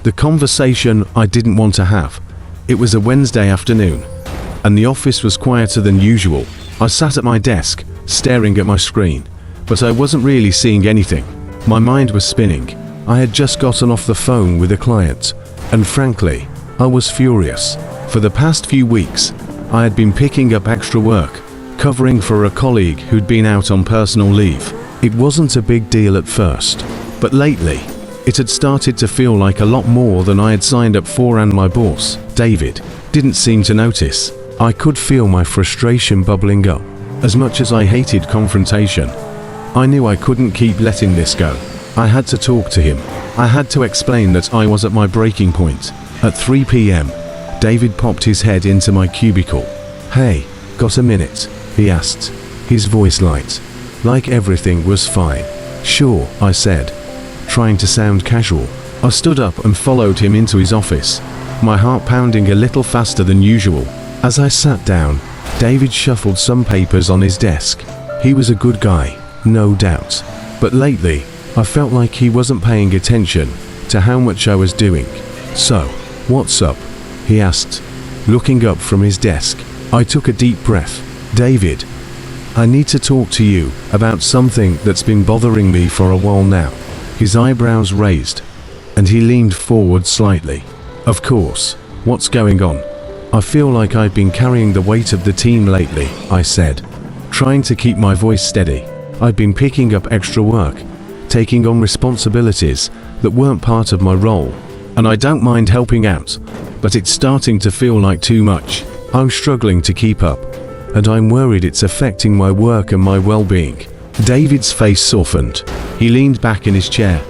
The conversation I didn't want to have. It was a Wednesday afternoon, and the office was quieter than usual. I sat at my desk, staring at my screen, but I wasn't really seeing anything. My mind was spinning. I had just gotten off the phone with a client, and frankly, I was furious. For the past few weeks, I had been picking up extra work, covering for a colleague who'd been out on personal leave. It wasn't a big deal at first, but lately, it had started to feel like a lot more than I had signed up for, and my boss, David, didn't seem to notice. I could feel my frustration bubbling up. As much as I hated confrontation, I knew I couldn't keep letting this go. I had to talk to him. I had to explain that I was at my breaking point. At 3 p.m., David popped his head into my cubicle. "Hey, got a minute?" he asked, his voice light, like everything was fine. "Sure," I said, trying to sound casual. I stood up and followed him into his office, my heart pounding a little faster than usual. As I sat down, David shuffled some papers on his desk. He was a good guy, no doubt, but lately, I felt like he wasn't paying attention to how much I was doing. "So, what's up?" he asked, looking up from his desk. I took a deep breath. "David, I need to talk to you about something that's been bothering me for a while now." His eyebrows raised, and he leaned forward slightly. "Of course, what's going on?" "I feel like I've been carrying the weight of the team lately," I said, trying to keep my voice steady. "I've been picking up extra work, taking on responsibilities that weren't part of my role, and I don't mind helping out, but it's starting to feel like too much. I'm struggling to keep up, and I'm worried it's affecting my work and my well-being." David's face softened. He leaned back in his chair,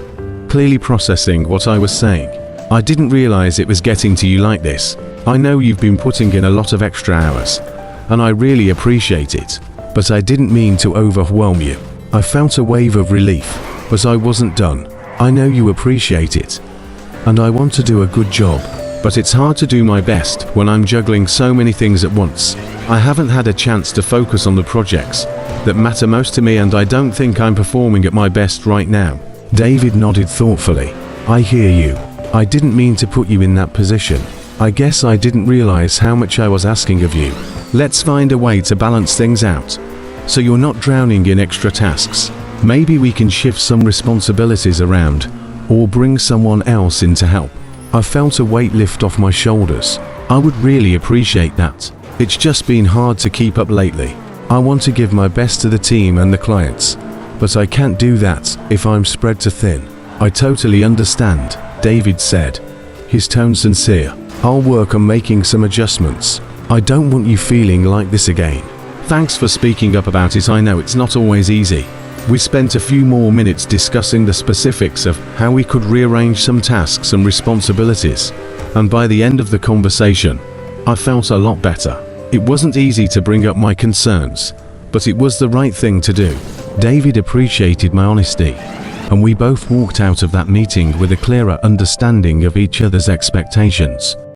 clearly processing what I was saying. "I didn't realize it was getting to you like this. I know you've been putting in a lot of extra hours, and I really appreciate it, but I didn't mean to overwhelm you." I felt a wave of relief, but I wasn't done. "I know you appreciate it, and I want to do a good job, but it's hard to do my best when I'm juggling so many things at once. I haven't had a chance to focus on the projects that matter most to me, and I don't think I'm performing at my best right now." David nodded thoughtfully. "I hear you. I didn't mean to put you in that position. I guess I didn't realize how much I was asking of you. Let's find a way to balance things out, so you're not drowning in extra tasks. Maybe we can shift some responsibilities around, or bring someone else in to help." I felt a weight lift off my shoulders. "I would really appreciate that. It's just been hard to keep up lately. I want to give my best to the team and the clients, but I can't do that if I'm spread too thin." "I totally understand," David said, his tone sincere. "I'll work on making some adjustments. I don't want you feeling like this again." "Thanks for speaking up about it. I know it's not always easy." We spent a few more minutes discussing the specifics of how we could rearrange some tasks and responsibilities, and by the end of the conversation, I felt a lot better. It wasn't easy to bring up my concerns, but it was the right thing to do. David appreciated my honesty, and we both walked out of that meeting with a clearer understanding of each other's expectations.